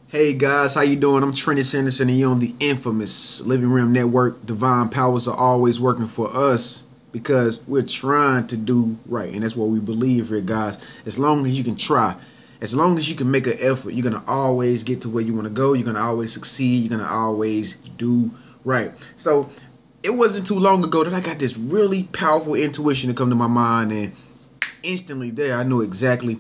Hey guys, how you doing? I'm Trenton Sanderson and you're on the infamous Living Realm Network. Divine powers are always working for us because we're trying to do right. And that's what we believe here, guys. As long as you can try, as long as you can make an effort, you're going to always get to where you want to go. You're going to always succeed. You're going to always do right. So it wasn't too long ago that I got this really powerful intuition to come to my mind, and instantly there I knew exactly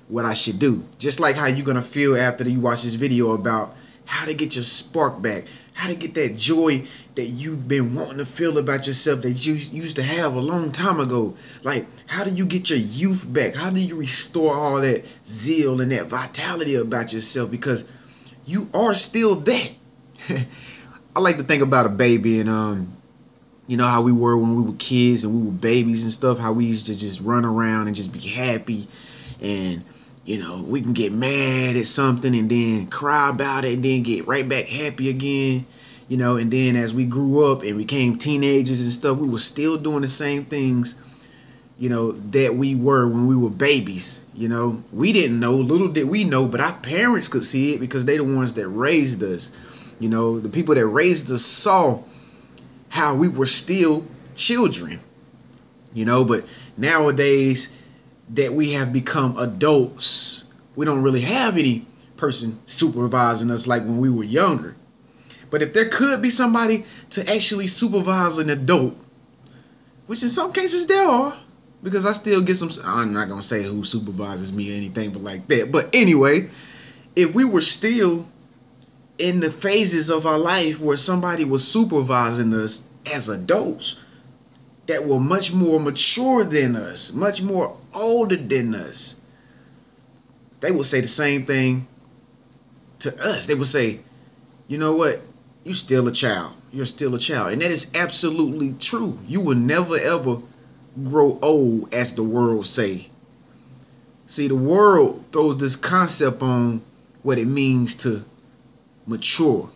what I should do. Just like how you're gonna feel after you watch this video about how to get your spark back, how to get that joy that you've been wanting to feel about yourself that you used to have a long time ago. Like, how do you get your youth back? How do you restore all that zeal and that vitality about yourself? Because you are still that. I like to think about a baby, and you know how we were when we were kids and we were babies and stuff, how we used to just run around and just be happy. And you know, we can get mad at something and then cry about it and then get right back happy again. You know, and then as we grew up and became teenagers and stuff, we were still doing the same things, you know, that we were when we were babies. You know, we didn't know, little did we know, but our parents could see it because they the ones that raised us. You know, the people that raised us saw how we were still children. You know, but nowadays that we have become adults, we don't really have any person supervising us like when we were younger. But if there could be somebody to actually supervise an adult, which in some cases there are, because I still get some, I'm not going to say who supervises me or anything but like that. But anyway, if we were still in the phases of our life where somebody was supervising us as adults, that were much more mature than us, much more older than us, they will say the same thing to us. They will say, you know what? You're still a child. You're still a child. And that is absolutely true. You will never, ever grow old, as the world say. See, the world throws this concept on what it means to mature.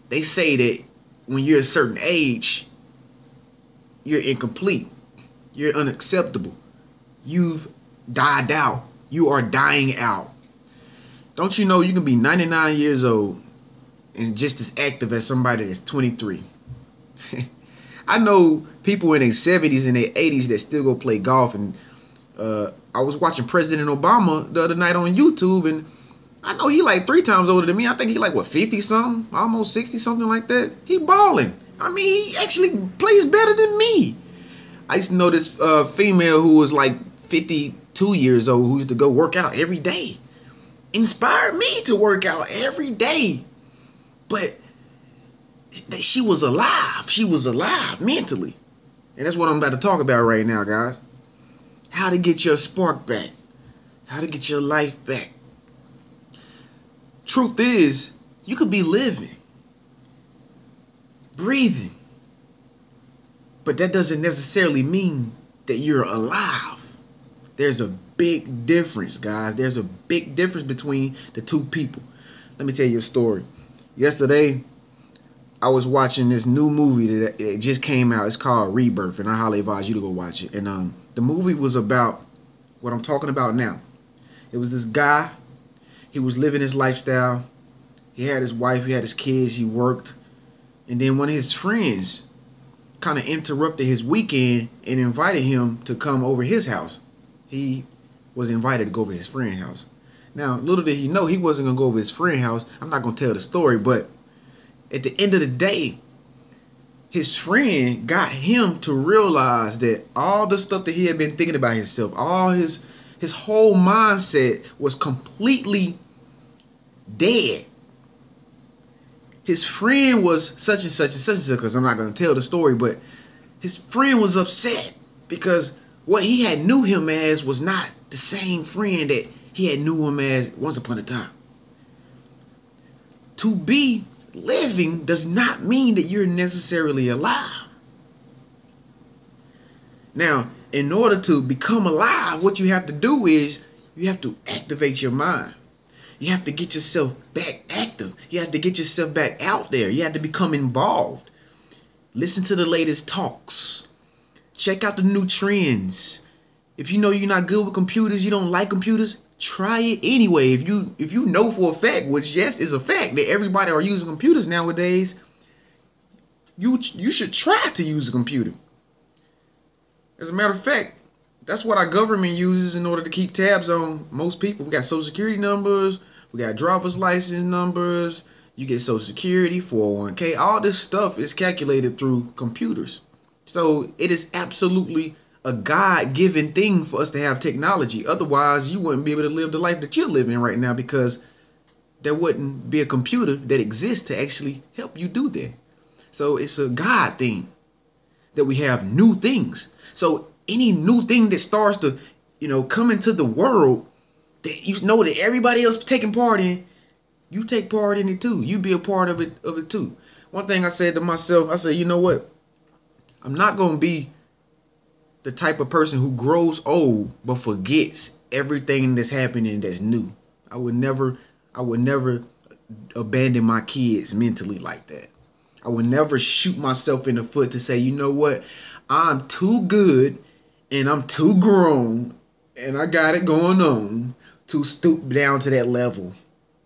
They say that when you're a certain age, you're incomplete. You're unacceptable. You've died out. You are dying out. Don't you know you can be 99 years old and just as active as somebody that's 23? I know people in their 70s and their 80s that still go play golf. And I was watching President Obama the other night on YouTube, and I know he like 3 times older than me. I think he like, what, 50 something, almost 60, something like that. He balling. I mean, he actually plays better than me. I used to know this female who was like 52 years old who used to go work out every day. Inspired me to work out every day. But she was alive. She was alive mentally. And that's what I'm about to talk about right now, guys. How to get your spark back. How to get your life back. Truth is, you could be living, breathing, but that doesn't necessarily mean that you're alive. There's a big difference, guys. There's a big difference between the two people. Let me tell you a story. Yesterday, I was watching this new movie that it just came out. It's called Rebirth, and I highly advise you to go watch it. And the movie was about what I'm talking about now. It was this guy. He was living his lifestyle. He had his wife. He had his kids. He worked. And then one of his friends kind of interrupted his weekend and invited him to come over his house. He was invited to go over his friend's house. Now, little did he know he wasn't going to go over his friend's house. I'm not going to tell the story, but at the end of the day, his friend got him to realize that all the stuff that he had been thinking about himself, all his whole mindset was completely dead. His friend was such and such and such and such, because I'm not going to tell the story, but his friend was upset because what he had knew him as was not the same friend that he had knew him as once upon a time. To be living does not mean that you're necessarily alive. Now, in order to become alive, what you have to do is you have to activate your mind. You have to get yourself back active. You have to get yourself back out there. You have to become involved. Listen to the latest talks. Check out the new trends. If you know you're not good with computers, you don't like computers, try it anyway. If you know for a fact, which yes is a fact, that everybody are using computers nowadays, you should try to use a computer. As a matter of fact, that's what our government uses in order to keep tabs on most people. We got social security numbers, we got driver's license numbers, you get social security, 401k, all this stuff is calculated through computers. So it is absolutely a God-given thing for us to have technology. Otherwise, you wouldn't be able to live the life that you're living right now, because there wouldn't be a computer that exists to actually help you do that. So it's a God thing that we have new things. So any new thing that starts to, come into the world that you know that everybody else taking part in, you take part in it too. You be a part of it too. One thing I said to myself, I said, you know what? I'm not going to be the type of person who grows old but forgets everything that's happening that's new. I would never abandon my kids mentally like that. I would never shoot myself in the foot to say, you know what? I'm too good and I'm too grown and I got it going on to stoop down to that level,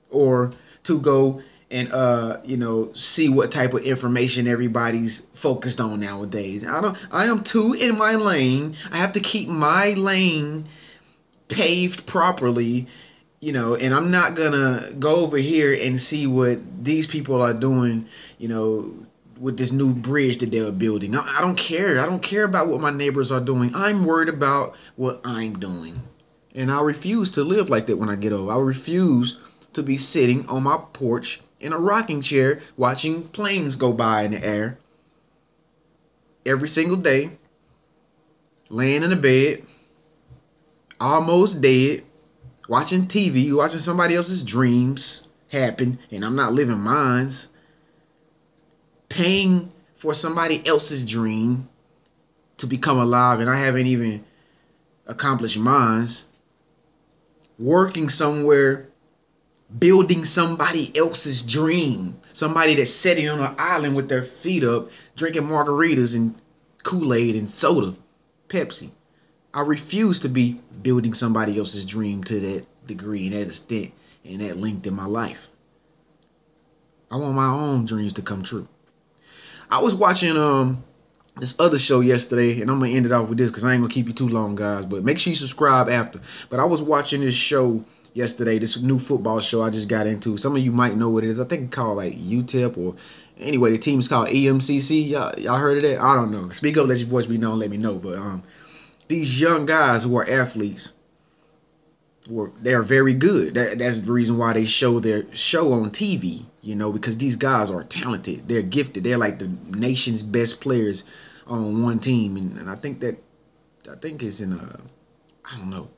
or to go and see what type of information everybody's focused on nowadays. I am too in my lane. I have to keep my lane paved properly, and I'm not gonna go over here and see what these people are doing, with this new bridge that they're building. I don't care. I don't care about what my neighbors are doing. I'm worried about what I'm doing. And I refuse to live like that when I get old. I refuse to be sitting on my porch in a rocking chair watching planes go by in the air every single day, laying in the bed, almost dead, watching TV, watching somebody else's dreams happen, and I'm not living mine, paying for somebody else's dream to become alive, and I haven't even accomplished mine, working somewhere, building somebody else's dream, somebody that's sitting on an island with their feet up, drinking margaritas and Kool-Aid and soda, Pepsi. I refuse to be building somebody else's dream to that degree and that extent and that length in my life. I want my own dreams to come true. I was watching this other show yesterday, and I'm gonna end it off with this because I ain't gonna keep you too long, guys, but make sure you subscribe after. But I was watching this show yesterday, this new football show I just got into. Some of you might know what it is. I think it's called like UTEP, or anyway, the team is called EMCC. Y'all heard of that? I don't know. Speak up, let your voice be known, let me know. But these young guys who are athletes, they're very good. That's the reason why they show their show on TV, because these guys are talented. They're gifted. They're like the nation's best players on one team. And I think it's in I don't know,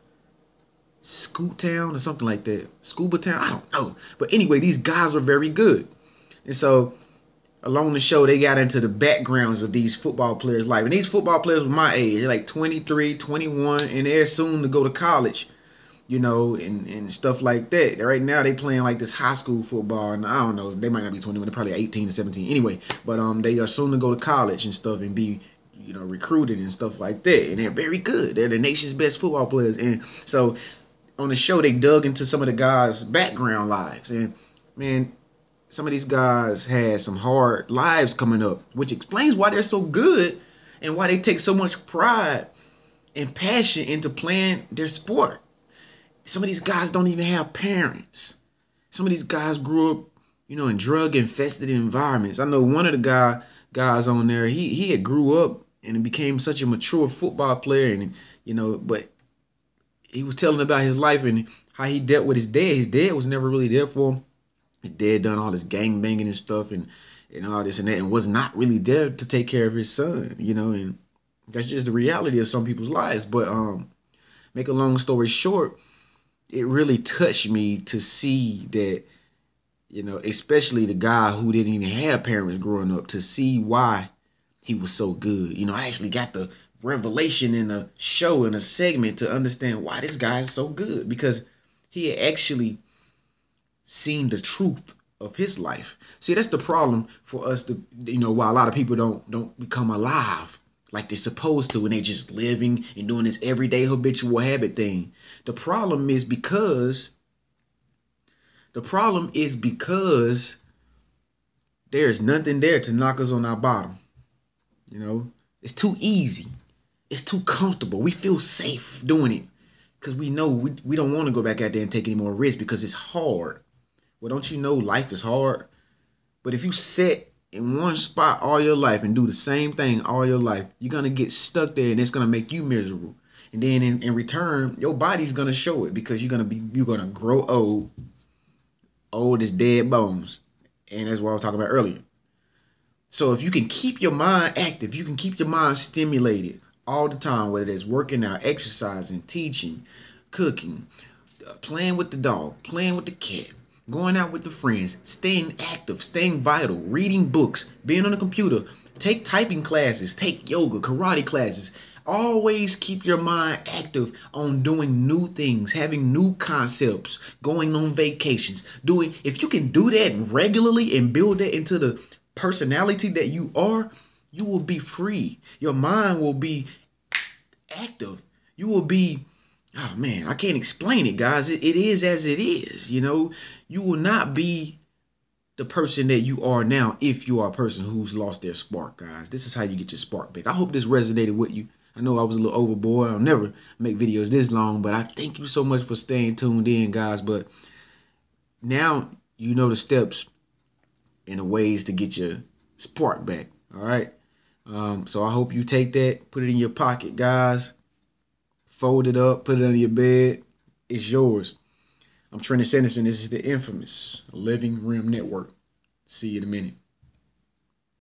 Scoot Town or something like that. Scuba Town, I don't know. But anyway, these guys are very good. And so along the show, they got into the backgrounds of these football players' life. And these football players were my age. They're like 23, 21, and they're soon to go to college, and stuff like that. Right now, they playing like this high school football. And I don't know, they might not be 21. They're probably 18 or 17. Anyway, but they are soon to go to college and stuff and be, recruited and stuff like that. And they're very good. They're the nation's best football players. And so on the show, they dug into some of the guys' background lives. And, man, some of these guys had some hard lives coming up, which explains why they're so good and why they take so much pride and passion into playing their sport. Some of these guys don't even have parents. Some of these guys grew up, in drug-infested environments. I know one of the guys on there, he had grew up and became such a mature football player, and but he was telling about his life and how he dealt with his dad. His dad was never really there for him. His dad done all this gang banging and stuff and all this and that, and was not really there to take care of his son, and that's just the reality of some people's lives. But make a long story short, it really touched me to see that, especially the guy who didn't even have parents growing up, to see why he was so good. I actually got the revelation in a show, in a segment, to understand why this guy is so good, because he had actually seen the truth of his life. See, that's the problem for us to, why a lot of people don't become alive like they're supposed to, and they just living and doing this everyday habitual habit thing. The problem is because there's nothing there to knock us on our bottom. You know, it's too easy. It's too comfortable. We feel safe doing it because we know we don't want to go back out there and take any more risks because it's hard. Well, don't you know life is hard? But if you sit in one spot all your life and do the same thing all your life, you're going to get stuck there and it's going to make you miserable. And then in return, your body's going to show it because you're going to grow old as dead bones. And that's what I was talking about earlier. So if you can keep your mind active, you can keep your mind stimulated all the time, whether it's working out, exercising, teaching, cooking, playing with the dog, playing with the cat, going out with the friends, staying active, staying vital, reading books, being on the computer, take typing classes, take yoga, karate classes. Always keep your mind active on doing new things, having new concepts, going on vacations. If you can do that regularly and build that into the personality that you are, you will be free. Your mind will be active. You will be, oh man, I can't explain it, guys. It is as it is. You know, you will not be the person that you are now if you are a person who's lost their spark, guys. This is how you get your spark back. I hope this resonated with you. I know I was a little overboard. I'll never make videos this long, but I thank you so much for staying tuned in, guys. But now you know the steps and the ways to get your spark back. All right. So I hope you take that, put it in your pocket, guys. Fold it up, put it under your bed. It's yours. I'm Trent Sanderson. This is the infamous Living Rim Network. See you in a minute.